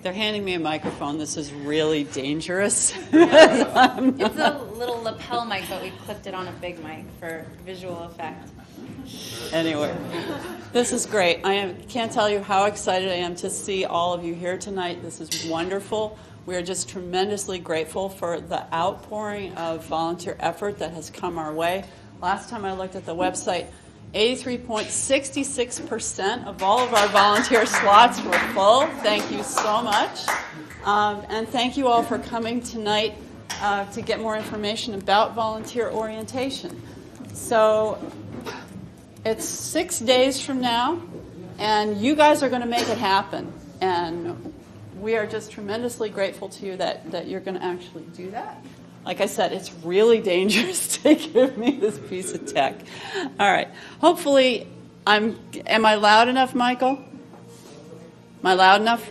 They're handing me a microphone. This is really dangerous. It's a little lapel mic, but we clipped it on a big mic for visual effect. Anyway, this is great. Can't tell you how excited I am to see all of you here tonight. This is wonderful. We are just tremendously grateful for the outpouring of volunteer effort that has come our way. Last time I looked at the website, 83.66% of all of our volunteer slots were full. Thank you so much. And thank you all for coming tonight to get more information about volunteer orientation. So it's 6 days from now, and you guys are going to make it happen. And we are just tremendously grateful to you that you're going to actually do that. Like I said, it's really dangerous to give me this piece of tech. All right. Hopefully, am I loud enough, Michael? Am I loud enough?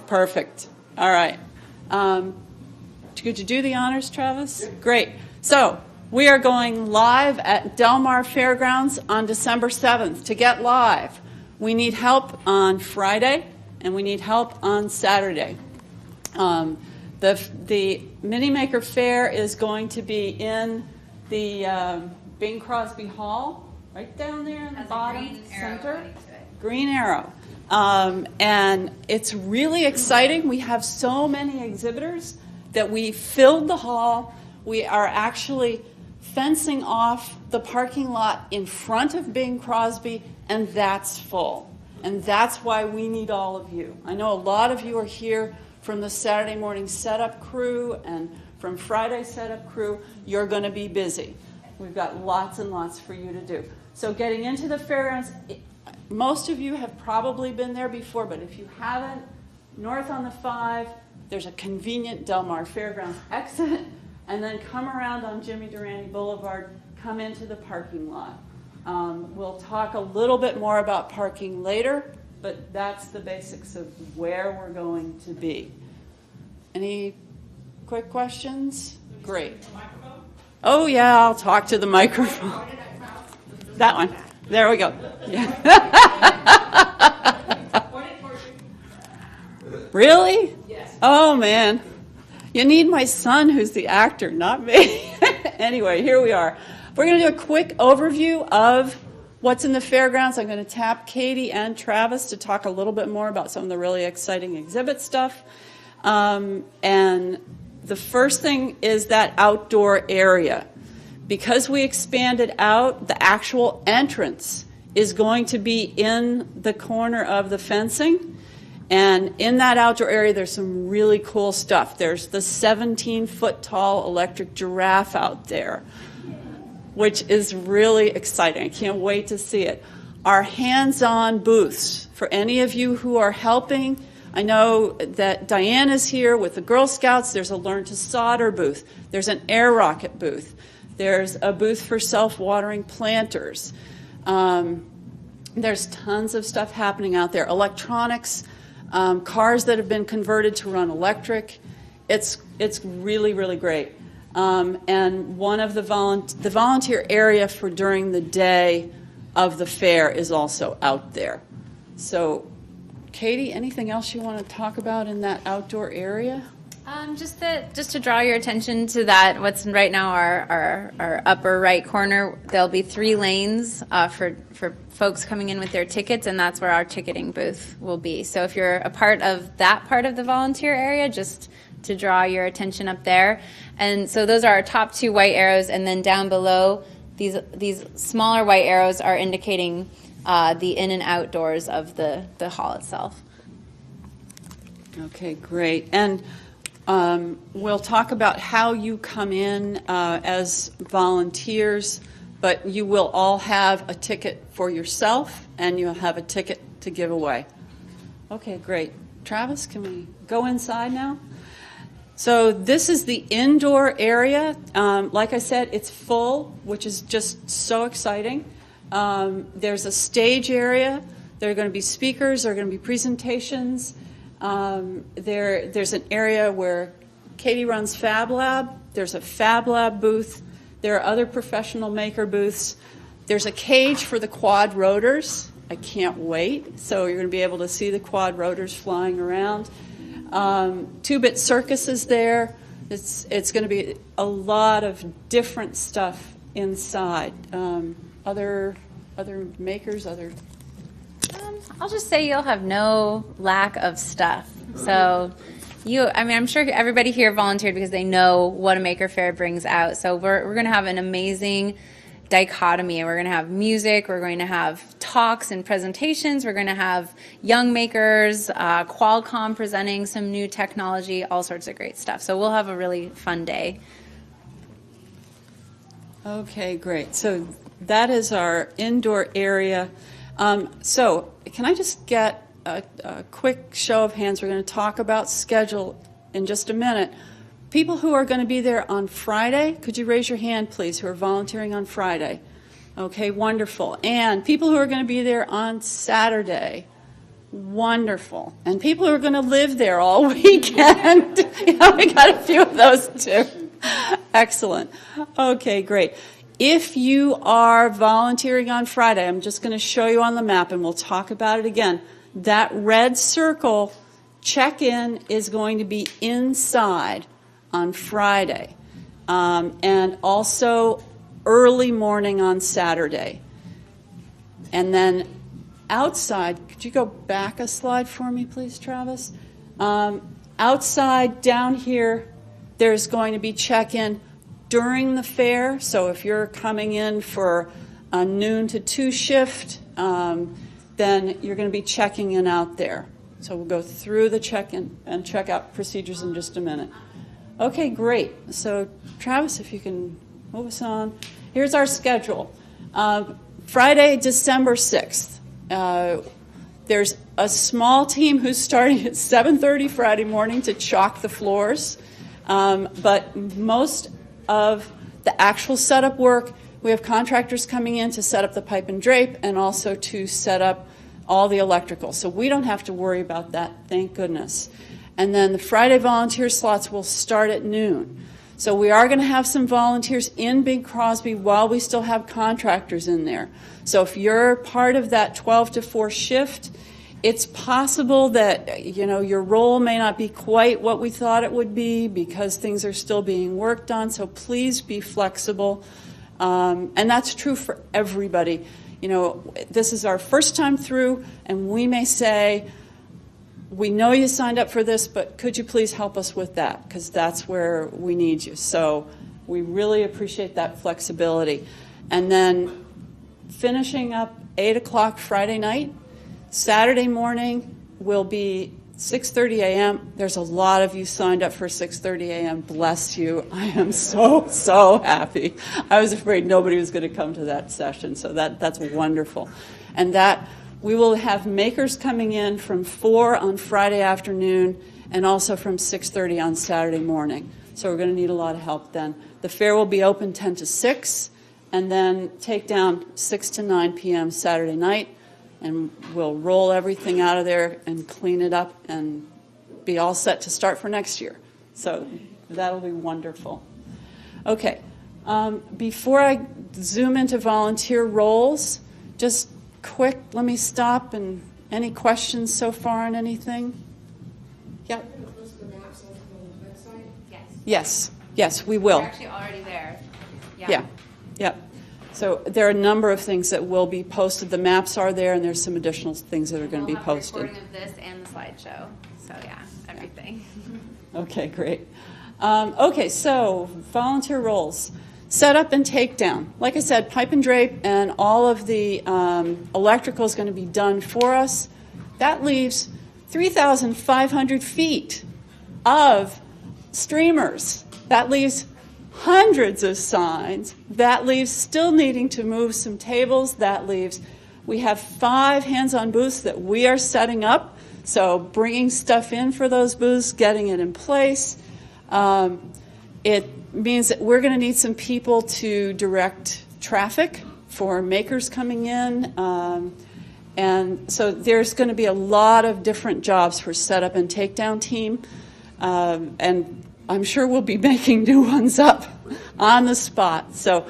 Perfect. All right. Could you do the honors, Travis? Great. So we are going live at Del Mar Fairgrounds on December 7th. To get live, we need help on Friday, and we need help on Saturday. The Mini Maker Faire is going to be in the Bing Crosby Hall, right down there in the bottom center. Green arrow. And it's really exciting. We have so many exhibitors that we filled the hall. We are actually fencing off the parking lot in front of Bing Crosby, and that's full. And that's why we need all of you. I know a lot of you are here from the Saturday morning setup crew and from Friday setup crew. You're going to be busy. We've got lots and lots for you to do. So getting into the fairgrounds, most of you have probably been there before, but if you haven't, north on the 5, there's a convenient Del Mar Fairgrounds exit, and then come around on Jimmy Durante Boulevard, come into the parking lot. We'll talk a little bit more about parking later, but that's the basics of where we're going to be. Any quick questions? Great. Oh, yeah, I'll talk to the microphone. That one. There we go. Yeah. Really? Yes. Oh, man. You need my son, who's the actor, not me. Anyway, here we are. We're going to do a quick overview of what's in the fairgrounds. I'm going to tap Katie and Travis to talk a little bit more about some of the really exciting exhibit stuff. And the first thing is that outdoor area. Because we expanded out, the actual entrance is going to be in the corner of the fencing. And in that outdoor area, there's some really cool stuff. There's the 17-foot tall electric giraffe out there, which is really exciting. I can't wait to see it. Our hands-on booths, for any of you who are helping, I know that Diane is here with the Girl Scouts. There's a Learn to Solder booth. There's an air rocket booth. There's a booth for self-watering planters. There's tons of stuff happening out there. Electronics, cars that have been converted to run electric. It's really, really great. And one of the volunteer area for during the day of the fair is also out there. So, Katie, anything else you want to talk about in that outdoor area? Just to draw your attention to that, what's right now our upper right corner, there'll be 3 lanes for folks coming in with their tickets, and that's where our ticketing booth will be. So if you're a part of that part of the volunteer area, just to draw your attention up there. And so those are our top 2 white arrows, and then down below, these smaller white arrows are indicating the in and outdoors of the hall itself. Okay, great. And we'll talk about how you come in as volunteers, but you will all have a ticket for yourself, and you'll have a ticket to give away. Okay, great. Travis, can we go inside now? So this is the indoor area. Like I said, it's full, which is just so exciting. There's a stage area. There are going to be speakers. There are going to be presentations. There's an area where Katie runs Fab Lab. There's a Fab Lab booth. There are other professional maker booths. There's a cage for the quad rotors. I can't wait. So you're going to be able to see the quad rotors flying around. Two-Bit Circus is there. It's going to be a lot of different stuff inside. Other makers, other. I'll just say you'll have no lack of stuff. So I'm sure everybody here volunteered because they know what a Maker Faire brings out. So we're going to have an amazing dichotomy. We're going to have music, we're going to have talks and presentations, we're going to have young makers, Qualcomm presenting some new technology, all sorts of great stuff. So we'll have a really fun day. Okay, great. So that is our indoor area. So can I just get a quick show of hands? We're going to talk about schedule in just a minute. People who are going to be there on Friday, could you raise your hand, please, who are volunteering on Friday? Okay, wonderful. And people who are going to be there on Saturday, wonderful. And people who are going to live there all weekend, we got a few of those too. Excellent. Okay, great. If you are volunteering on Friday, I'm just going to show you on the map and we'll talk about it again. That red circle check-in is going to be inside on Friday, and also early morning on Saturday. And then outside, could you go back a slide for me, please, Travis? Outside down here, there's going to be check-in during the fair. So if you're coming in for a noon to 2 shift, then you're going to be checking in out there. So we'll go through the check-in and check-out procedures in just a minute. Okay, great. So, Travis, if you can move us on. Here's our schedule. Friday, December 6th. There's a small team who's starting at 7:30 Friday morning to chalk the floors. But most of the actual setup work, we have contractors coming in to set up the pipe and drape and also to set up all the electrical. So we don't have to worry about that, thank goodness. And then the Friday volunteer slots will start at noon. So we are going to have some volunteers in Bing Crosby while we still have contractors in there. So if you're part of that 12 to 4 shift, it's possible that, your role may not be quite what we thought it would be because things are still being worked on. So please be flexible. And that's true for everybody. This is our first time through, and we may say, we know you signed up for this, but could you please help us with that? Because that's where we need you. So we really appreciate that flexibility. And then finishing up 8 o'clock Friday night, Saturday morning will be 6:30 a.m. There's a lot of you signed up for 6:30 a.m. Bless you. I am so happy. I was afraid nobody was going to come to that session, so that's wonderful. And that we will have makers coming in from 4 on Friday afternoon and also from 6:30 on Saturday morning. So we're going to need a lot of help then. The fair will be open 10 to 6 and then take down 6 to 9 p.m. Saturday night. And we'll roll everything out of there and clean it up and be all set to start for next year. So that'll be wonderful. Okay, before I zoom into volunteer roles, just quick, let me stop and any questions so far on anything? Yeah. Yes, we will. We're actually already there. Yeah. So there are a number of things that will be posted. The maps are there, and there's some additional things that are going to be posted. We'll have a recording of this and the slideshow. So everything. Okay, great. Okay, so volunteer roles. Setup and takedown. Like I said, pipe and drape and all of the electrical is going to be done for us. That leaves 3,500 feet of streamers. That leaves hundreds of signs. That leaves still needing to move some tables. That leaves, we have 5 hands-on booths that we are setting up. So bringing stuff in for those booths, getting it in place. It means that we're going to need some people to direct traffic for makers coming in. And so there's going to be a lot of different jobs for setup and takedown team. And I'm sure we'll be making new ones up on the spot. So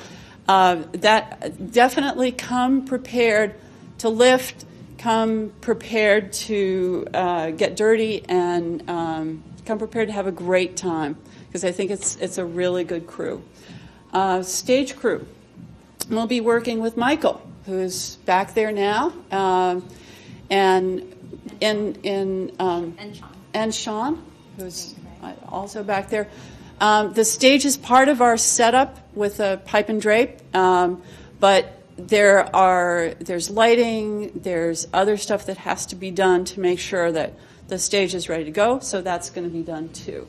that definitely come prepared to lift, come prepared to get dirty and come prepared to have a great time, because I think it's a really good crew. Stage crew. We'll be working with Michael, who's back there now, and Sean, who's also back there. The stage is part of our setup with a pipe and drape, but there's lighting, there's other stuff that has to be done to make sure that the stage is ready to go, so that's going to be done too.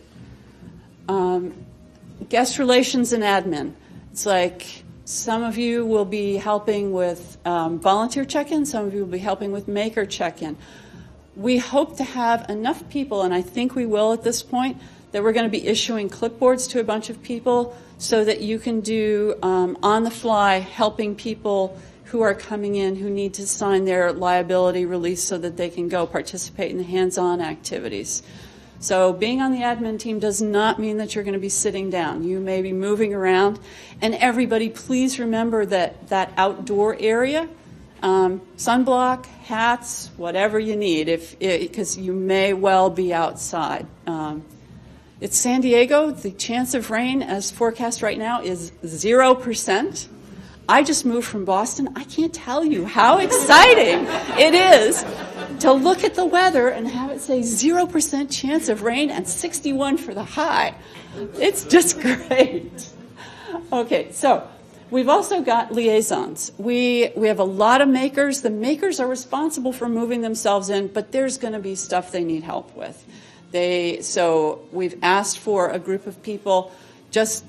Guest relations and admin. It's like some of you will be helping with volunteer check-in, some of you will be helping with maker check-in. We hope to have enough people, and I think we will at this point, that we're going to be issuing clipboards to a bunch of people so that you can do on the fly helping people who are coming in who need to sign their liability release so that they can go participate in the hands-on activities. So being on the admin team does not mean that you're going to be sitting down. You may be moving around. And everybody, please remember that outdoor area, sunblock, hats, whatever you need, because you may well be outside. It's San Diego. The chance of rain as forecast right now is 0%. I just moved from Boston. I can't tell you how exciting it is to look at the weather and have it say 0% chance of rain and 61 for the high. It's just great. Okay, so we've also got liaisons. We have a lot of makers. The makers are responsible for moving themselves in, but there's going to be stuff they need help with. So we've asked for a group of people.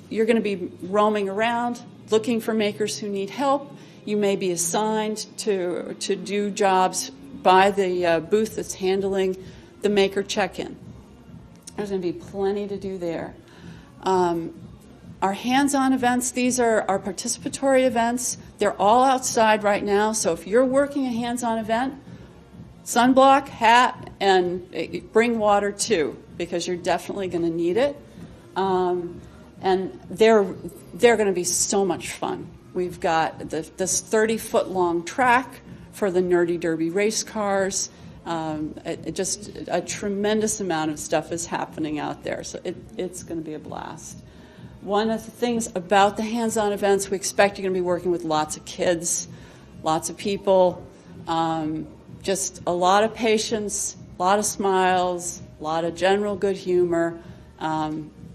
You're going to be roaming around, looking for makers who need help. You may be assigned to do jobs by the booth that's handling the maker check-in. There's going to be plenty to do there. Our hands-on events, these are our participatory events. They're all outside right now, so if you're working a hands-on event, sunblock, hat, and bring water too, because you're definitely going to need it. And they're going to be so much fun. We've got this 30-foot long track for the Nerdy Derby race cars. Just a tremendous amount of stuff is happening out there, so it's going to be a blast. One of the things about the hands-on events, we expect you're going to be working with lots of kids, lots of people, just a lot of patience, a lot of smiles, a lot of general good humor.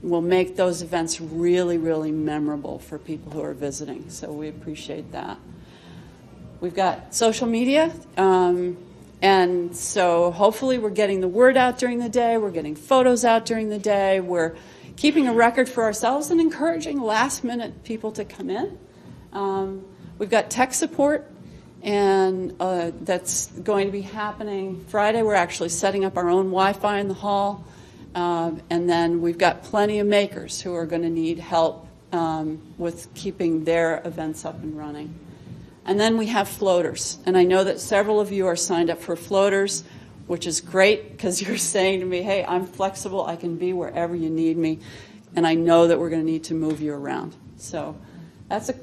Will make those events really, really memorable for people who are visiting, so we appreciate that. We've got social media, and so hopefully we're getting the word out during the day, we're getting photos out during the day, we're keeping a record for ourselves and encouraging last-minute people to come in. We've got tech support, and that's going to be happening Friday. We're actually setting up our own Wi-Fi in the hall. And then we've got plenty of makers who are going to need help with keeping their events up and running. And then we have floaters. And I know that several of you are signed up for floaters, which is great because you're saying to me, hey, I'm flexible. I can be wherever you need me. And I know that we're going to need to move you around. So that's a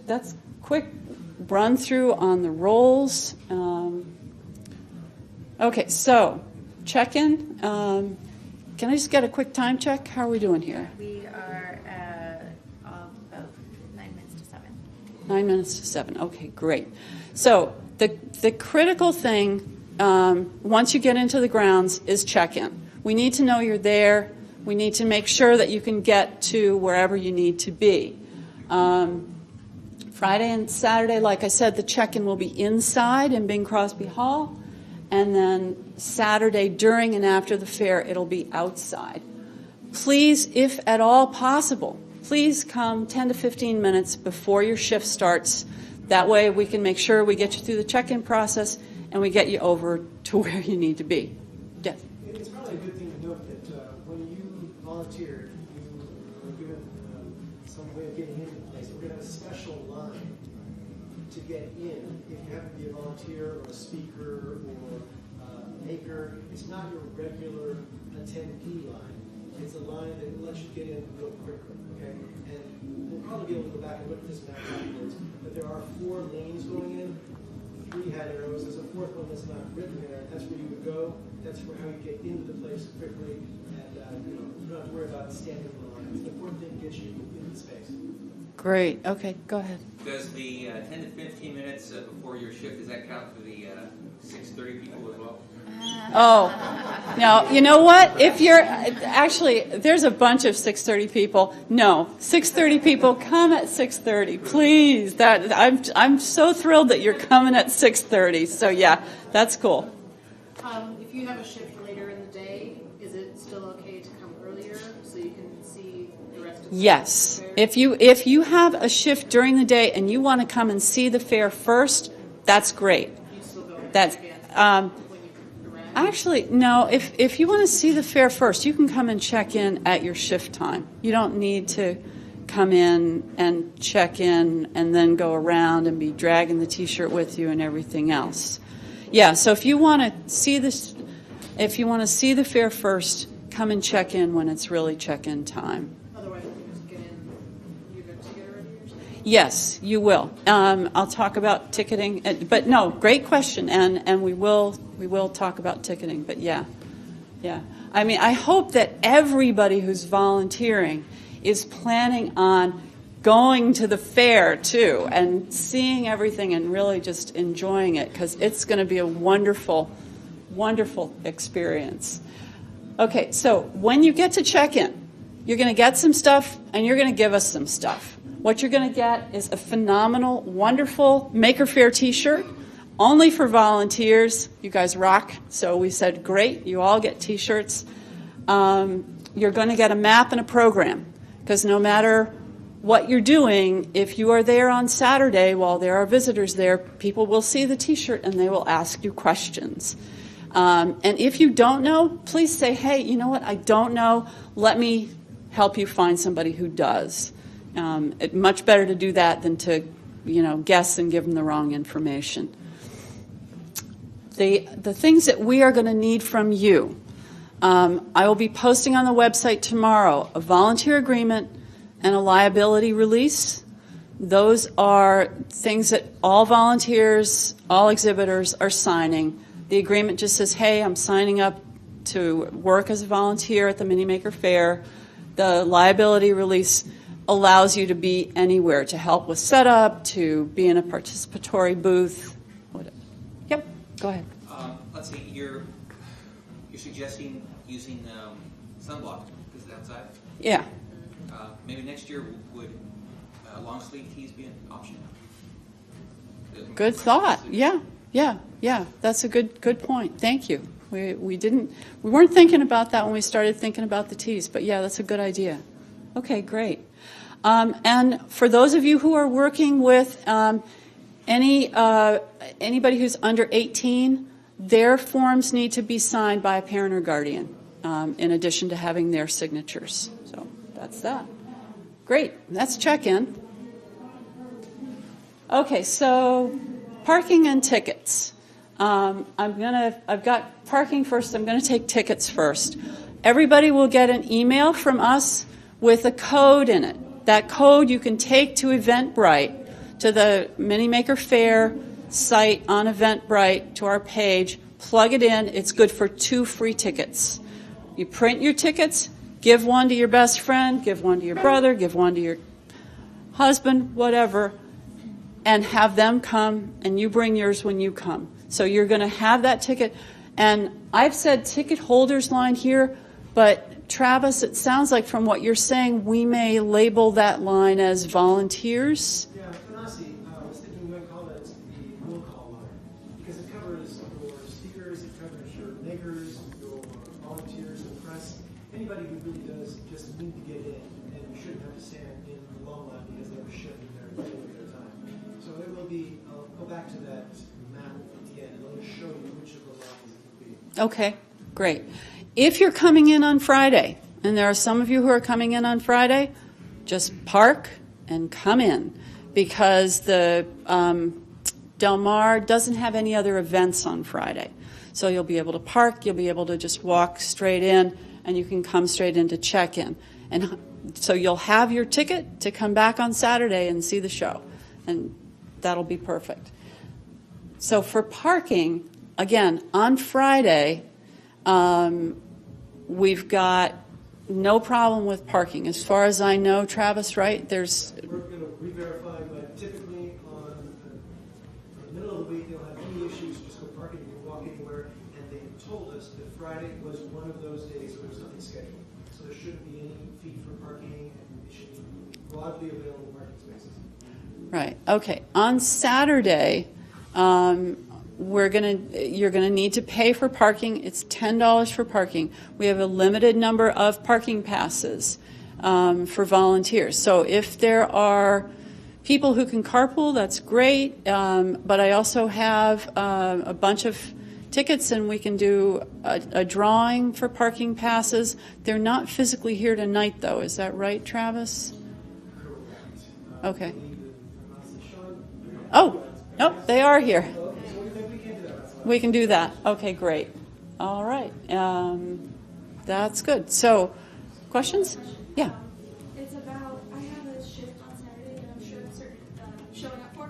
quick run through on the roles. Okay, so check-in. Can I just get a quick time check? How are we doing here? We are about 9 minutes to 7. 9 minutes to 7. Okay, great. So the critical thing, once you get into the grounds, is check-in. We need to know you're there. We need to make sure that you can get to wherever you need to be. Friday and Saturday, like I said, the check-in will be inside in Bing Crosby Hall. And then Saturday, during and after the fair, it'll be outside. Please, if at all possible, please come 10 to 15 minutes before your shift starts. That way we can make sure we get you through the check-in process and we get you over to where you need to be. Yes? It's probably a good thing to note that when you volunteer, you are given some way of getting into the place. We're going to have a special line to get in. If you happen to be a volunteer or a speaker or a maker, it's not your regular attendee line. It's a line that lets you get in real quickly, okay? And we'll probably be able to go back and look at this map afterwards, but there are 4 lanes going in. 3 hat arrows. There's a 4th one that's not written there. That's where you would go. That's where how you get into the place quickly, and you don't have to worry about standing in the line. It's the important thing to get you into the space. Great. Okay, go ahead. Does the 10 to 15 minutes before your shift, does that count for the 6:30 people as well? Oh, no, you know what? If you're, actually, there's a bunch of 6:30 people. No, 6:30 people, come at 6:30, please. I'm so thrilled that you're coming at 6:30. So yeah, that's cool. If you have a shift later in the day, is it still okay to come earlier so you can see the rest of the Yes. fair? If you have a shift during the day and you want to come and see the fair first, that's great. You still go That's again when you arrive? actually no. If you want to see the fair first, you can come and check in at your shift time. You don't need to come in and check in and then go around and be dragging the T-shirt with you and everything else. Yeah. So if you want to see this, if you want to see the fair first, come and check in when it's really check-in time. Otherwise, you just get in, you're going to get early or something? Yes, you will. I'll talk about ticketing, but no, great question, and we will talk about ticketing. But yeah. I mean, I hope that everybody who's volunteering is planning on going to the fair too and seeing everything and really just enjoying it, because it's going to be a wonderful, wonderful experience. Okay, so when you get to check-in, you're going to get some stuff and you're going to give us some stuff. What you're going to get is a phenomenal, wonderful Maker Faire T-shirt, only for volunteers. You guys rock. So we said, great, you all get T-shirts. You're going to get a map and a program, because no matter what you're doing, if you are there on Saturday while there are visitors there, people will see the T-shirt and they will ask you questions. And if you don't know, please say, hey, you know what, I don't know. Let me help you find somebody who does. It's much better to do that than to, guess and give them the wrong information. The things that we are going to need from you, I will be posting on the website tomorrow a volunteer agreement and a liability release. Those are things that all volunteers, all exhibitors are signing. The agreement just says, hey, I'm signing up to work as a volunteer at the Mini Maker Faire. The liability release allows you to be anywhere, to help with setup, to be in a participatory booth. Yep, go ahead. Let's see, you're suggesting using sunblock because it's outside. Yeah. Maybe next year would long sleeve tees be an option? Good thought. Yeah. That's a good point. Thank you. We weren't thinking about that when we started thinking about the tees, but yeah, that's a good idea. Okay, great. And for those of you who are working with anybody who's under 18, their forms need to be signed by a parent or guardian, in addition to having their signatures. So that's that. Great. That's check-in. Okay, so parking and tickets. I've got parking first. I'm going to take tickets first. Everybody will get an email from us with a code in it. That code you can take to Eventbrite, to the Mini Maker Faire site on Eventbrite, to our page, plug it in. It's good for 2 free tickets. You print your tickets, give one to your best friend, give one to your brother, give one to your husband, whatever, and have them come, and you bring yours when you come. So you're going to have that ticket. And I've said ticket holders line here, but Travis, it sounds like from what you're saying, we may label that line as volunteers. Yeah, and honestly, I was thinking we might call that the roll call line, because it covers your speakers, it covers your makers, your volunteers, and press, anybody who really does just need to get in, and you shouldn't have to stand in the long line because they were shoving their time. So it will be, I'll go back to that map at the end, and I'll just show you which of the lines it will be. Okay, great. If you're coming in on Friday, and there are some of you who are coming in on Friday, just park and come in, because the Del Mar doesn't have any other events on Friday. So you'll be able to park, you'll be able to just walk straight in, and you can come straight in to check in. And so you'll have your ticket to come back on Saturday and see the show, and that'll be perfect. So for parking, again, on Friday, we've got no problem with parking. As far as I know, Travis, right? We're going to re-verify, but typically on the middle of the week, they'll have any issues, just go parking, you can walk anywhere. And they told us that Friday was one of those days where there was nothing scheduled. So there shouldn't be any fee for parking, and it should be broadly available parking spaces. Right. Okay. On Saturday, you're gonna need to pay for parking. It's $10 for parking. We have a limited number of parking passes for volunteers. So if there are people who can carpool, that's great. But I also have a bunch of tickets, and we can do a drawing for parking passes. They're not physically here tonight, though. Is that right, Travis? Okay. Oh, nope, they are here. We can do that. Okay, great. All right. That's good. So, questions? Yeah. It's about, I have a shift on Saturday that I'm sure it's showing up for,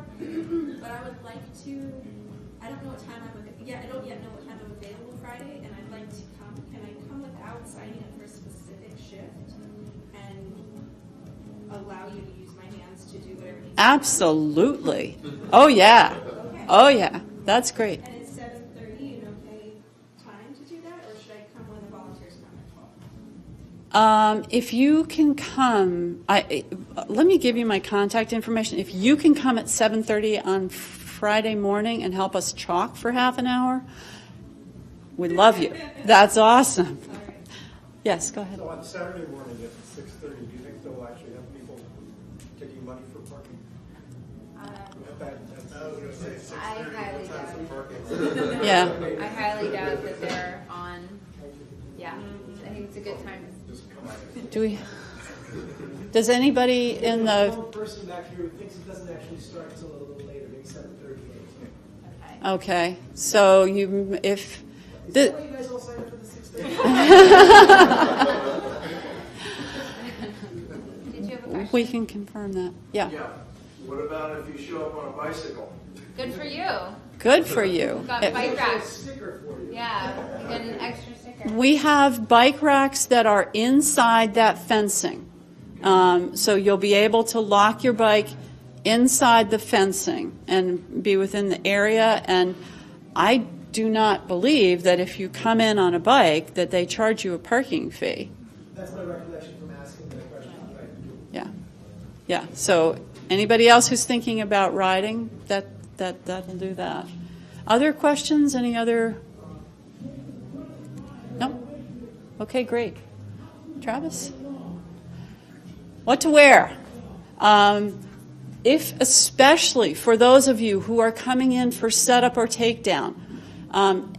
but I would like to, I don't know what time I don't yet know what time I'm available Friday, and I'd like to come. Can I come without signing up for a specific shift and allow you to use my hands to do whatever needs to be done? Absolutely. Oh, yeah. Okay. Oh, yeah. That's great. And is 7:30 an okay time to do that, or should I come when the volunteers come at 12? If you can come, let me give you my contact information. If you can come at 7:30 on Friday morning and help us chalk for half an hour, we'd love you. That's awesome. All right. Yes, go ahead. So on Saturday morning at 6:30, do you think they'll actually have people taking money for parking? I highly doubt it. Yeah. I highly doubt that they're on. Yeah, I think it's a good time. Does anybody in the, One person back here who thinks it doesn't actually start until a little later, maybe 7:38. okay, so if, Is the, that why you guys all signed up for the 6:30? Did you have a question? we can confirm that. Yeah. Yeah. What about if you show up on a bicycle? Good for you. Good for you. Got If- bike A racks. sticker for you. Yeah, you get an extra sticker. We have bike racks that are inside that fencing. So you'll be able to lock your bike inside the fencing and be within the area. And I do not believe that if you come in on a bike that they charge you a parking fee. That's my recollection from asking that question. Right. Yeah. Yeah. So anybody else who's thinking about riding, that'll do that. Other questions? Any other? No? Okay, great. Travis? What to wear? Especially for those of you who are coming in for setup or takedown,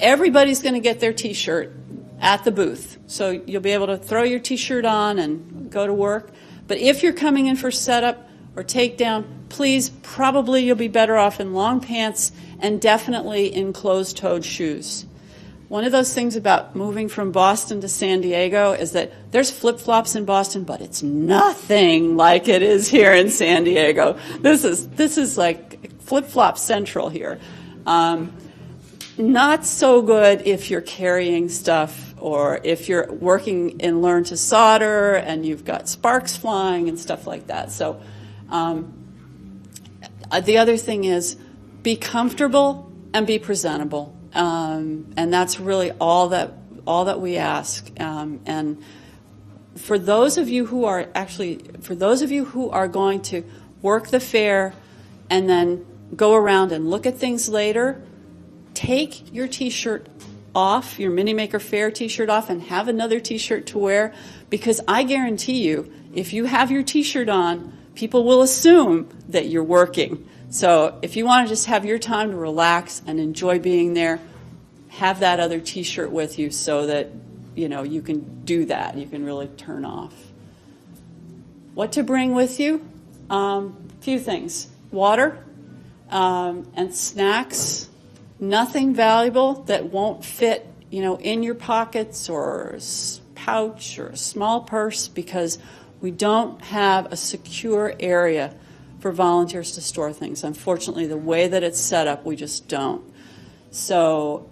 everybody's going to get their T-shirt at the booth. So you'll be able to throw your T-shirt on and go to work. But if you're coming in for setup or takedown, please, probably you'll be better off in long pants and definitely in closed-toed shoes. One of those things about moving from Boston to San Diego is that there's flip-flops in Boston, but it's nothing like it is here in San Diego. This is like flip-flop central here. Not so good if you're carrying stuff or if you're working in Learn to Solder and you've got sparks flying and stuff like that. So the other thing is be comfortable and be presentable. And that's really all that we ask. And for those of you who are going to work the fair and then go around and look at things later, take your T-shirt off, your Mini Maker Faire T-shirt off, and have another T-shirt to wear, because I guarantee you, if you have your T-shirt on, people will assume that you're working. So if you want to just have your time to relax and enjoy being there, have that other T-shirt with you so that, you can do that. You can really turn off. What to bring with you? Few things. Water and snacks. Nothing valuable that won't fit, in your pockets or a pouch or a small purse, because we don't have a secure area for volunteers to store things. Unfortunately, the way that it's set up, we just don't. So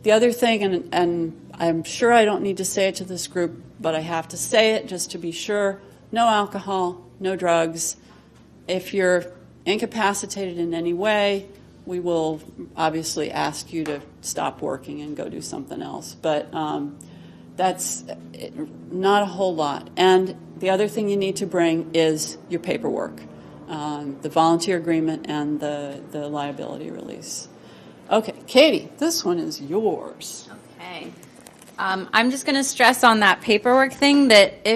the other thing, and I'm sure I don't need to say it to this group, but I have to say it just to be sure, no alcohol, no drugs. If you're incapacitated in any way, we will obviously ask you to stop working and go do something else. But that's not a whole lot. And the other thing you need to bring is your paperwork, the volunteer agreement and the liability release. Okay, Katie, this one is yours. Okay. I'm just going to stress on that paperwork thing that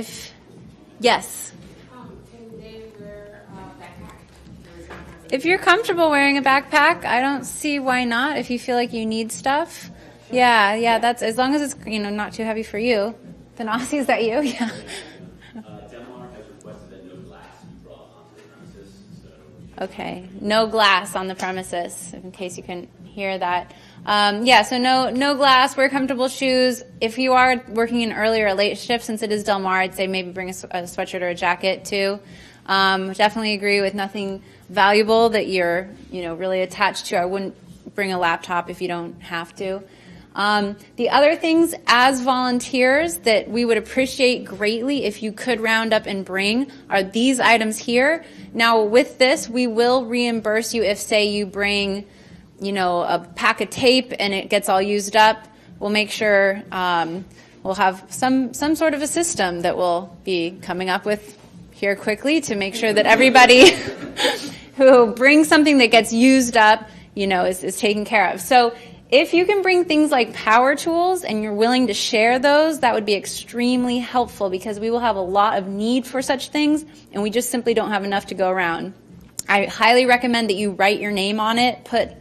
yes. Can they wear a backpack? If you're comfortable wearing a backpack, I don't see why not. If you feel like you need stuff, yeah, that's as long as it's not too heavy for you. Tanasi, is that you? Yeah. Denmark has requested that no glass be brought onto the premises. Okay, no glass on the premises. In case you couldn't hear that. So no glass. Wear comfortable shoes. If you are working an early or late shift, since it is Del Mar, I'd say maybe bring a sweatshirt or a jacket too. Definitely agree with nothing valuable that you're really attached to. I wouldn't bring a laptop if you don't have to. The other things as volunteers that we would appreciate greatly if you could round up and bring are these items here. Now with this, we will reimburse you if, say, you bring a pack of tape and it gets all used up. We'll make sure we'll have some sort of a system that we'll be coming up with here quickly to make sure that everybody who brings something that gets used up, is taken care of. So if you can bring things like power tools and you're willing to share those, that would be extremely helpful because we will have a lot of need for such things and we just simply don't have enough to go around. I highly recommend that you write your name on it, put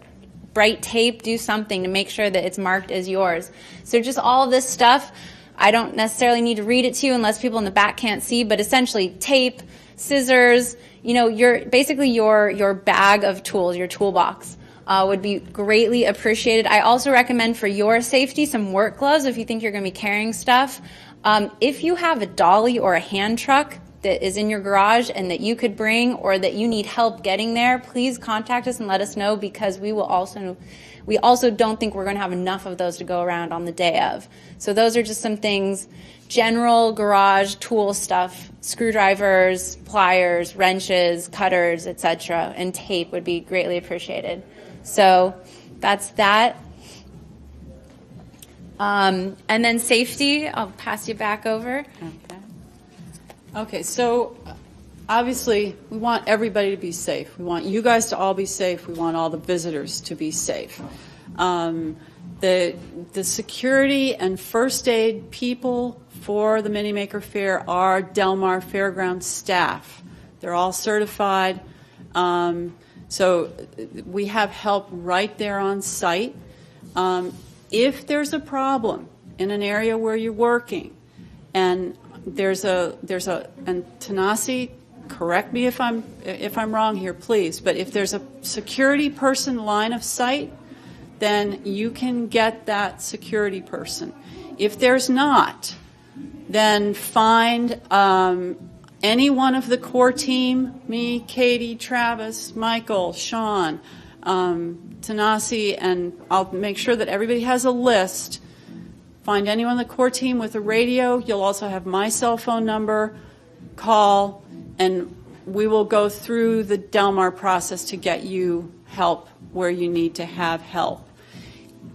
bright tape, do something to make sure that it's marked as yours. So just all this stuff, I don't necessarily need to read it to you unless people in the back can't see, but essentially tape, scissors, your bag of tools, your toolbox. Would be greatly appreciated. I also recommend for your safety some work gloves if you think you're going to be carrying stuff. If you have a dolly or a hand truck that is in your garage and that you could bring or that you need help getting there, please contact us and let us know because we also don't think we're going to have enough of those to go around on the day of. So those are just some things, general garage tool stuff, screwdrivers, pliers, wrenches, cutters, etc., and tape would be greatly appreciated. So that's that. And then safety, I'll pass you back over. Okay, so obviously we want everybody to be safe. We want you guys to all be safe. We want all the visitors to be safe. The security and first aid people for the Mini Maker Faire are Del Mar Fairgrounds staff. They're all certified. So we have help right there on site. If there's a problem in an area where you're working, and and Tanasi, correct me if I'm wrong here, please. But if there's a security person line of sight, then you can get that security person. If there's not, then find any one of the core team, me, Katie, Travis, Michael, Sean, Tanasi, and I'll make sure that everybody has a list. Find anyone on the core team with a radio. You'll also have my cell phone number. Call, and we will go through the Del Mar process to get you help where you need to have help.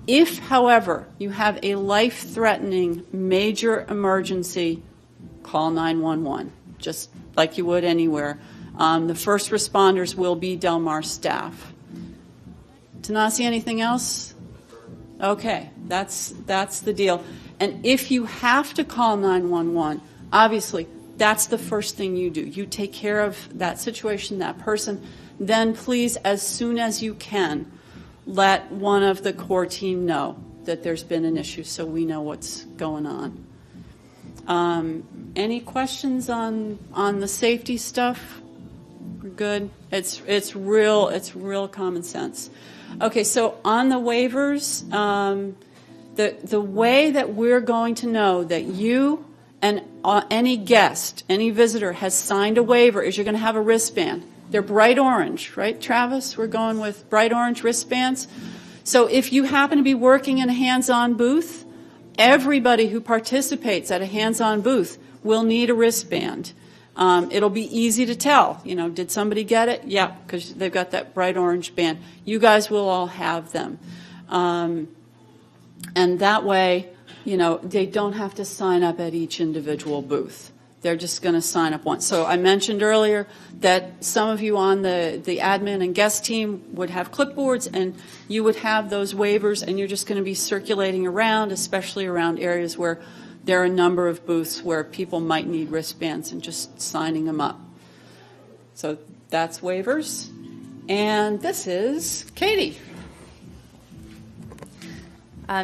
If, however, you have a life-threatening major emergency, call 911. Just like you would anywhere. The first responders will be Del Mar staff. Tanasi, anything else? Okay, that's the deal. And if you have to call 911, obviously, that's the first thing you do. You take care of that situation, that person. Then please, as soon as you can, let one of the core team know that there's been an issue so we know what's going on. Any questions on the safety stuff? We're good. It's real common sense. Okay, so on the waivers, the way that we're going to know that you and any guest, any visitor has signed a waiver is you're going to have a wristband. They're bright orange, right, Travis? We're going with bright orange wristbands. So if you happen to be working in a hands-on booth, everybody who participates at a hands-on booth will need a wristband. It'll be easy to tell, did somebody get it? Yeah, because they've got that bright orange band. You guys will all have them. And that way, they don't have to sign up at each individual booth. They're just going to sign up once. So I mentioned earlier that some of you on the admin and guest team would have clipboards, and you would have those waivers, and you're just going to be circulating around, especially around areas where there are a number of booths where people might need wristbands, and just signing them up. So that's waivers. And this is Katie.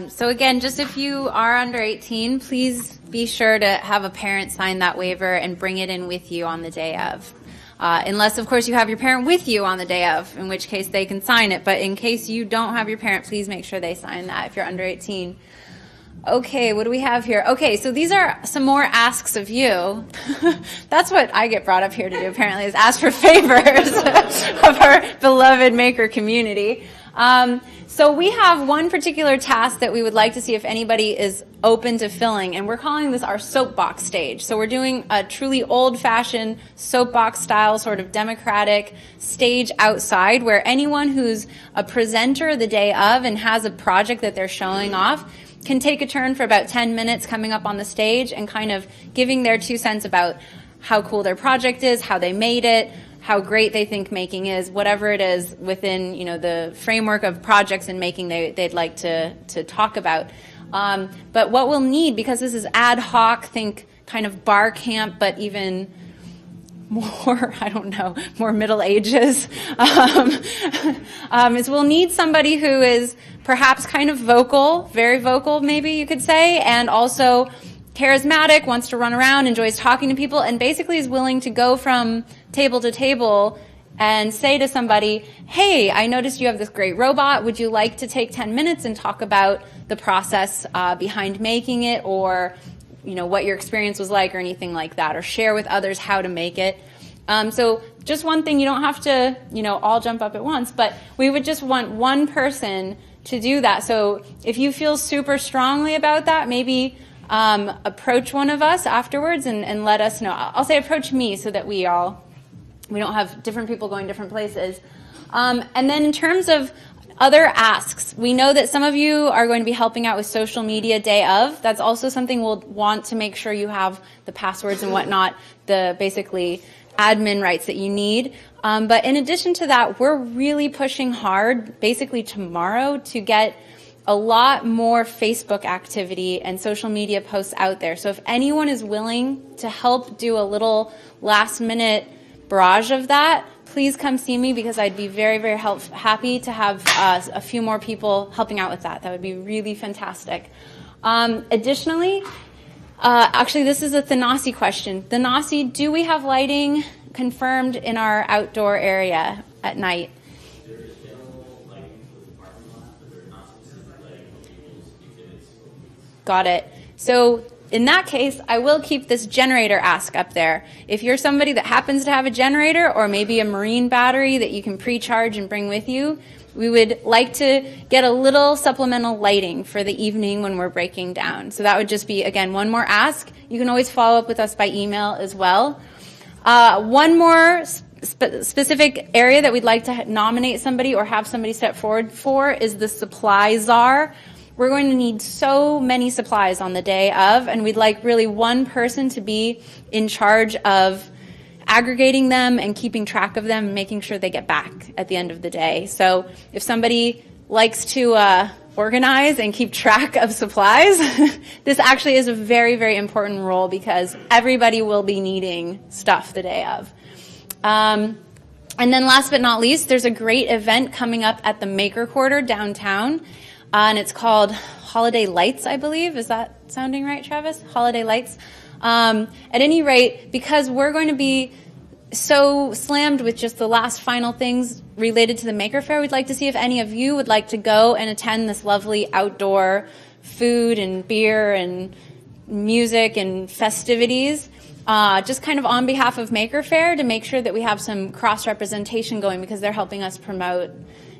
So again, just if you are under 18, please be sure to have a parent sign that waiver and bring it in with you on the day of. Unless, of course, you have your parent with you on the day of, in which case they can sign it. But in case you don't have your parent, please make sure they sign that if you're under 18. Okay, what do we have here? Okay, so these are some more asks of you. That's what I get brought up here to do, apparently, is ask for favors of our beloved maker community. So we have one particular task that we would like to see if anybody is open to filling, and we're calling this our soapbox stage. So we're doing a truly old-fashioned soapbox style sort of democratic stage outside where anyone who's a presenter the day of and has a project that they're showing off can take a turn for about 10 minutes coming up on the stage and kind of giving their 2 cents about how cool their project is, how they made it, how great they think making is, whatever it is within the framework of projects and making they'd like to talk about. But what we'll need, because this is ad hoc, think kind of bar camp, but even more, more Middle Ages, is we'll need somebody who is perhaps kind of vocal, very vocal maybe you could say, and also charismatic, wants to run around, enjoys talking to people, and basically is willing to go from table to table and say to somebody, hey, I noticed you have this great robot. Would you like to take 10 minutes and talk about the process behind making it, or what your experience was like, or anything like that, or share with others how to make it. So just one thing, you don't have to all jump up at once, but we would just want one person to do that. So if you feel super strongly about that, maybe approach one of us afterwards and let us know. I'll say approach me so that we don't have different people going different places. And then in terms of other asks, we know that some of you are going to be helping out with social media day of. That's also something we'll want to make sure you have the passwords and whatnot, the basically admin rights that you need. But in addition to that, we're really pushing hard basically tomorrow to get a lot more Facebook activity and social media posts out there. So if anyone is willing to help do a little last minute barrage of that, please come see me, because I'd be very, very happy to have a few more people helping out with that. That would be really fantastic. Additionally, actually this is a Thanasi question. Thanasi, do we have lighting confirmed in our outdoor area at night? Got it. So in that case, I will keep this generator ask up there. If you're somebody that happens to have a generator or maybe a marine battery that you can pre-charge and bring with you, we would like to get a little supplemental lighting for the evening when we're breaking down. So that would just be, again, one more ask. You can always follow up with us by email as well. One more specific area that we'd like to nominate somebody or have somebody step forward for is the supply czar. We're going to need so many supplies on the day of, and we'd like really one person to be in charge of aggregating them and keeping track of them and making sure they get back at the end of the day. So if somebody likes to organize and keep track of supplies, this actually is a very, very important role, because everybody will be needing stuff the day of. And then last but not least, there's a great event coming up at the Maker Quarter downtown. And it's called Holiday Lights, I believe. Is that sounding right, Travis? Holiday Lights. At any rate, because we're going to be so slammed with just the last final things related to the Maker Faire, we'd like to see if any of you would like to go and attend this lovely outdoor food and beer and music and festivities. just kind of on behalf of Maker Faire to make sure that we have some cross-representation going because they're helping us promote,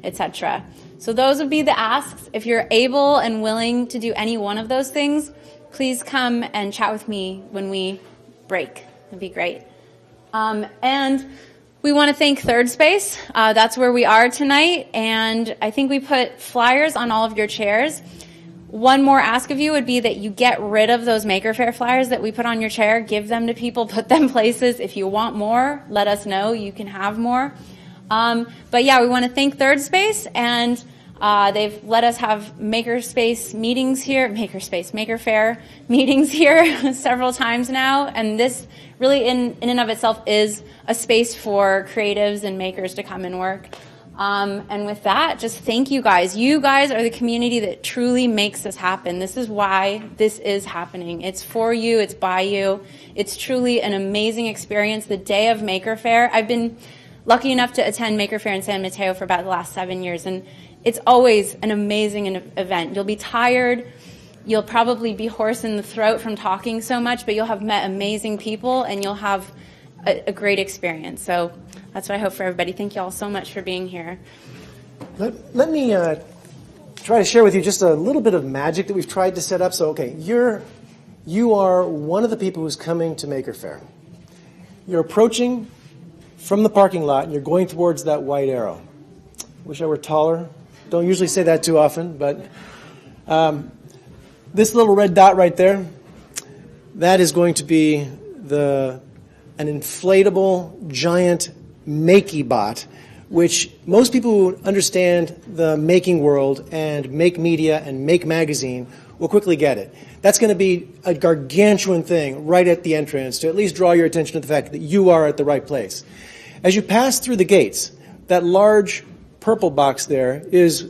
etc. So those would be the asks. If you're able and willing to do any one of those things, please come and chat with me when we break. It'd be great. And we want to thank Third Space. That's where we are tonight, and I think we put flyers on all of your chairs. One more ask of you would be that you get rid of those Maker Faire flyers that we put on your chair, give them to people, put them places. If you want more, let us know. You can have more. But yeah, we want to thank Third Space, and they've let us have Maker Faire meetings here several times now, and this really in and of itself is a space for creatives and makers to come and work. And with that, just thank you guys. You guys are the community that truly makes this happen. This is why this is happening. It's for you. It's by you. It's truly an amazing experience. The day of Maker Faire, I've been lucky enough to attend Maker Faire in San Mateo for about the last 7 years, and it's always an amazing event. You'll be tired. You'll probably be hoarse in the throat from talking so much, but you'll have met amazing people, and you'll have a great experience. So that's what I hope for everybody. Thank you all so much for being here. Let me try to share with you just a little bit of magic that we've tried to set up. So, okay, you are one of the people who's coming to Maker Faire. You're approaching from the parking lot, and you're going towards that white arrow. Wish I were taller. Don't usually say that too often, but this little red dot right there, that is going to be an inflatable giant makey bot, which most people who understand the making world and make media and make magazine will quickly get it. That's going to be a gargantuan thing right at the entrance to at least draw your attention to the fact that you are at the right place. As you pass through the gates, that large purple box there is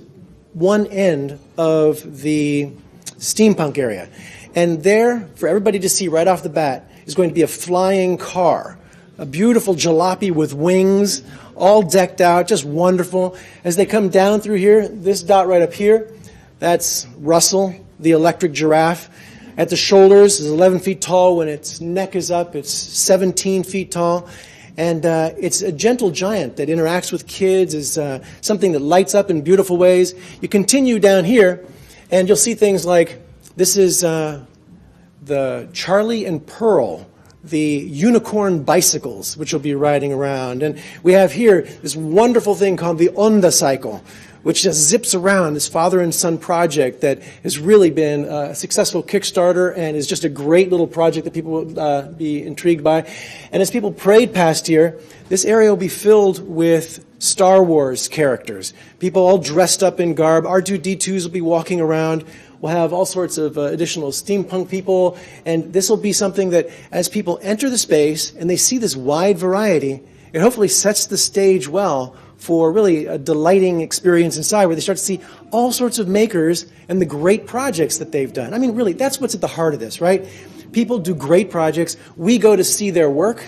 one end of the steampunk area. And there, for everybody to see right off the bat, is going to be a flying car, a beautiful jalopy with wings, all decked out, just wonderful. As they come down through here, this dot right up here, that's Russell, the electric giraffe. At the shoulders, is 11 feet tall. When its neck is up, it's 17 feet tall. And it's a gentle giant that interacts with kids, is something that lights up in beautiful ways. You continue down here, and you'll see things like, this is the Charlie and Pearl, the unicorn bicycles, which will be riding around. And we have here this wonderful thing called the Onda cycle, which just zips around, this father and son project that has really been a successful Kickstarter and is just a great little project that people will be intrigued by. And as people parade past here, this area will be filled with Star Wars characters. People all dressed up in garb. R2-D2s will be walking around. We'll have all sorts of additional steampunk people. And this will be something that as people enter the space and they see this wide variety, it hopefully sets the stage well for really a delighting experience inside where they start to see all sorts of makers and the great projects that they've done. I mean, really, that's what's at the heart of this, right? People do great projects. We go to see their work.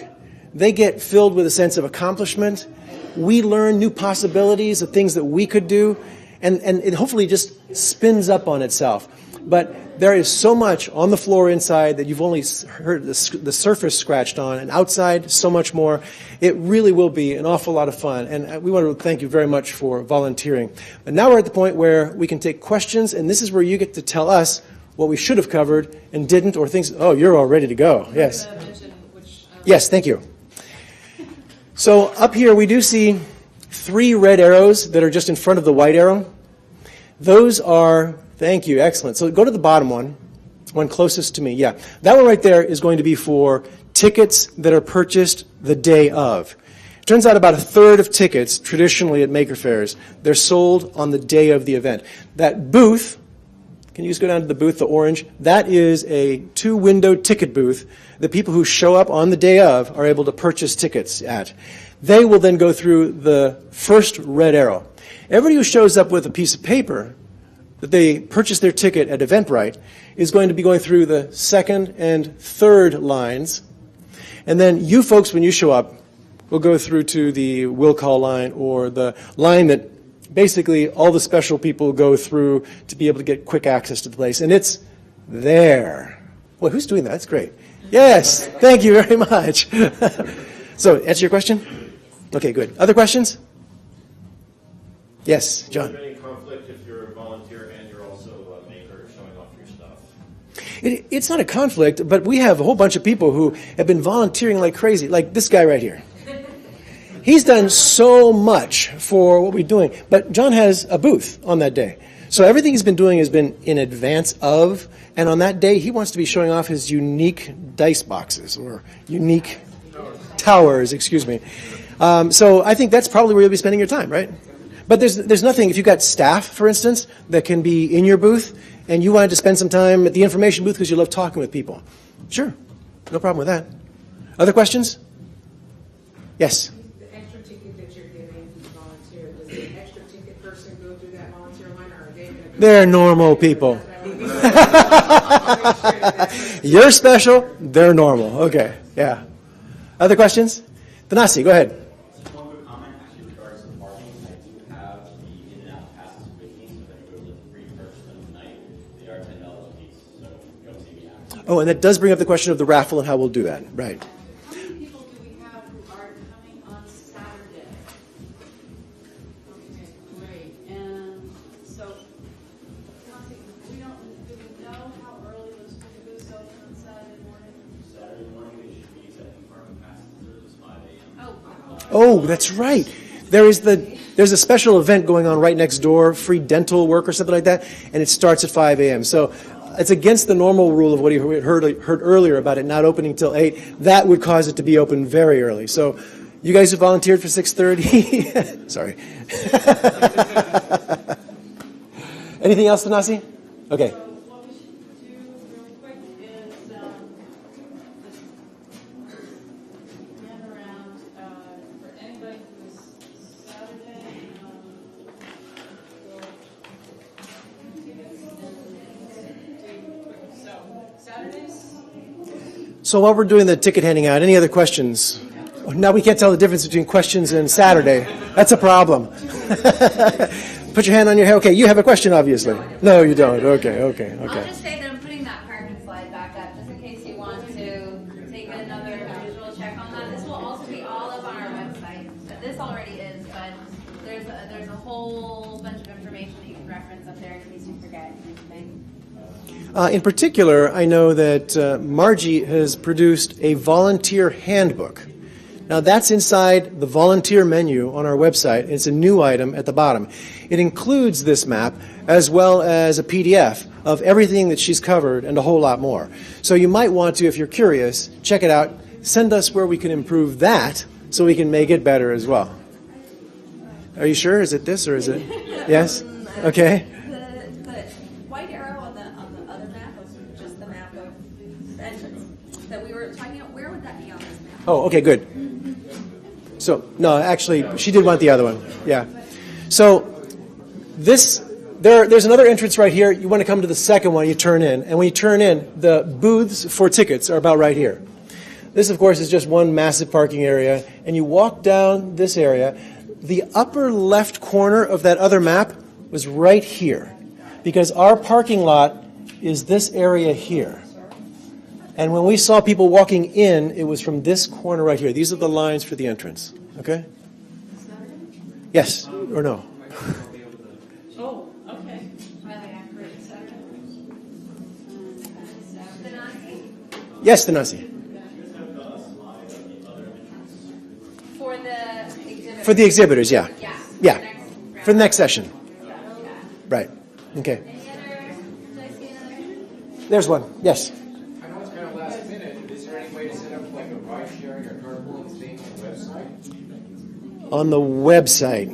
They get filled with a sense of accomplishment. We learn new possibilities of things that we could do, and it hopefully just spins up on itself. But there is so much on the floor inside that you've only heard the surface scratched on, and outside so much more. It really will be an awful lot of fun, and we want to thank you very much for volunteering. And now we're at the point where we can take questions, and this is where you get to tell us what we should have covered and didn't, or things. Oh, you're all ready to go. Yes. Yes, thank you. So up here we do see 3 red arrows that are just in front of the white arrow. Those are, thank you, excellent. So go to the bottom one closest to me. Yeah, that one right there is going to be for tickets that are purchased the day of. It turns out about a third of tickets traditionally at Maker Fairs, they're sold on the day of the event. That booth, can you just go down to the booth, the orange? That is a 2-window ticket booth that people who show up on the day of are able to purchase tickets at. They will then go through the first red arrow. Everybody who shows up with a piece of paper that they purchase their ticket at Eventbrite is going to be going through the second and third lines. And then you folks, when you show up, will go through to the will call line, or the line that basically all the special people go through to be able to get quick access to the place. And it's there. Well, who's doing that? That's great. Yes, thank you very much. So, answer your question? Okay, good. Other questions? Yes, John. Is there any conflict if you're a volunteer and you're also a maker showing off your stuff? It's not a conflict, but we have a whole bunch of people who have been volunteering like crazy, like this guy right here. He's done so much for what we're doing, but John has a booth on that day. So everything he's been doing has been in advance of, and on that day he wants to be showing off his unique dice boxes, or unique towers, excuse me. So I think that's probably where you'll be spending your time, right? But there's nothing, if you've got staff, for instance, that can be in your booth, and you wanted to spend some time at the information booth because you love talking with people. Sure, no problem with that. Other questions? Yes? The extra ticket that you're giving to volunteer, does the extra ticket person go through that volunteer line, or are they going to go? They're normal people. You're special, they're normal. Okay, yeah. Other questions? Thanasi, go ahead. Just one quick comment actually regards to parking. I do have the in and out passes with me, so that you go to the free purchase them tonight. They are $10 a piece, so you'll see me after. Oh, and that does bring up the question of the raffle and how we'll do that. Right. How many people do we have who are coming on Saturday? Okay, great. And so, Nancy, do we know how early those booths open on Saturday morning? Saturday morning, they should be accepting parking passes as early as 5 a.m. Oh, that's right. There's a special event going on right next door, free dental work or something like that, and it starts at 5 a.m. So it's against the normal rule of what you heard earlier about it not opening till 8. That would cause it to be open very early. So you guys who volunteered for 6:30, sorry. Anything else, Thanasi? Okay. So what we should do real quick is just run around for anybody who's Saturday. So Saturdays. So while we're doing the ticket handing out, any other questions? Oh, now we can't tell the difference between questions and Saturday. That's a problem. Put your hand on your head. Okay, you have a question, obviously. No, you don't. Okay. I'll just say that I'm putting that parking slide back up just in case you want to take another visual check on that. This will also be all up on our website. This already is, but there's a whole bunch of information that you can reference up there in case you forget anything. In particular, I know that Margie has produced a volunteer handbook. Now that's inside the volunteer menu on our website. It's a new item at the bottom. It includes this map as well as a PDF of everything that she's covered and a whole lot more. So you might want to, if you're curious, check it out. Send us where we can improve that so we can make it better as well. Are you sure? Is it this or is it? Yes? Okay. The white arrow on the other map was just the map of the entrance that we were talking about. Where would that be on this map? Oh, okay, good. So, no, actually, she did want the other one. Yeah. So, there's another entrance right here. You want to come to the second one, you turn in. And when you turn in, the booths for tickets are about right here. This, of course, is just one massive parking area. And you walk down this area. The upper left corner of that other map was right here. Because our parking lot is this area here. And when we saw people walking in, it was from this corner right here. These are the lines for the entrance. Okay? Yes or no? Oh, okay. Yes, Thanasi. For the exhibit. For the exhibitors, yeah. Yeah. Yeah. For the next session. Right. Okay. Any other? Did I see another? There's one. Yes. I know it's kind of last minute, but is there any way to set up like a ride sharing or carpooling thing on the website? On the website.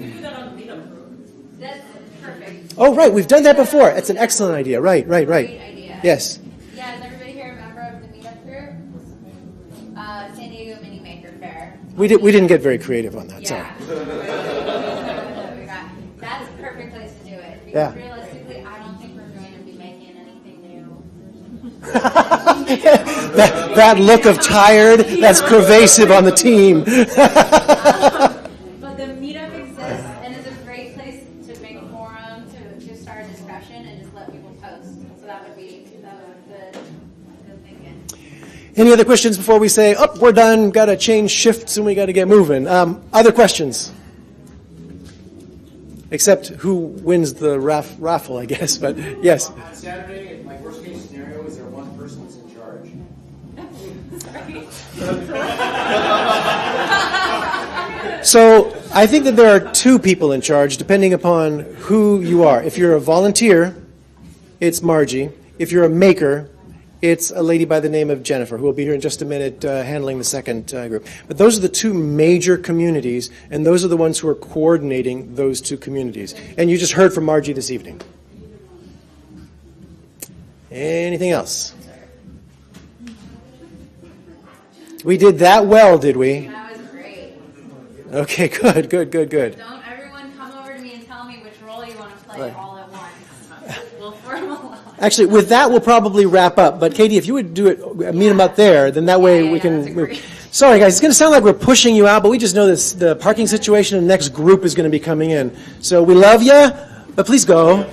That's perfect. Oh, right. We've done that before. That's an excellent idea. Right. Great idea. Yes. Yeah, is everybody here a member of the meetup group? San Diego Mini Maker Faire. We didn't get very creative on that. Sorry. Yeah. That's a perfect place to do it. Because Yeah. realistically, I don't think we're going to be making anything new. that look of tired, that's pervasive on the team. But the meetup exists and is a great place to make a forum, to start a discussion and just let people post. So that would be good thinking. Any other questions before we say, oh, we're done, got to change shifts and we got to get moving? Other questions? Except who wins the raffle, I guess, but yes. On Saturday, my worst case scenario is there one person that's in charge. So I think that there are two people in charge, depending upon who you are. If you're a volunteer, it's Margie. If you're a maker, it's a lady by the name of Jennifer, who will be here in just a minute handling the second group. But those are the two major communities, and those are the ones who are coordinating those two communities. And you just heard from Margie this evening. Anything else? We did that well, did we? That was great. Okay, good. Don't everyone come over to me and tell me which role you want to play Right. all at once. We'll form a line. Actually, with that, we'll probably wrap up. But Katie, if you would do it, meet them up there, then that way we can that's move. great. Sorry, guys, it's going to sound like we're pushing you out, but we just know this, the parking situation and the next group is going to be coming in. So we love you, but please go.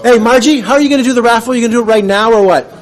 Hey, Margie, how are you going to do the raffle? Are you going to do it right now or what?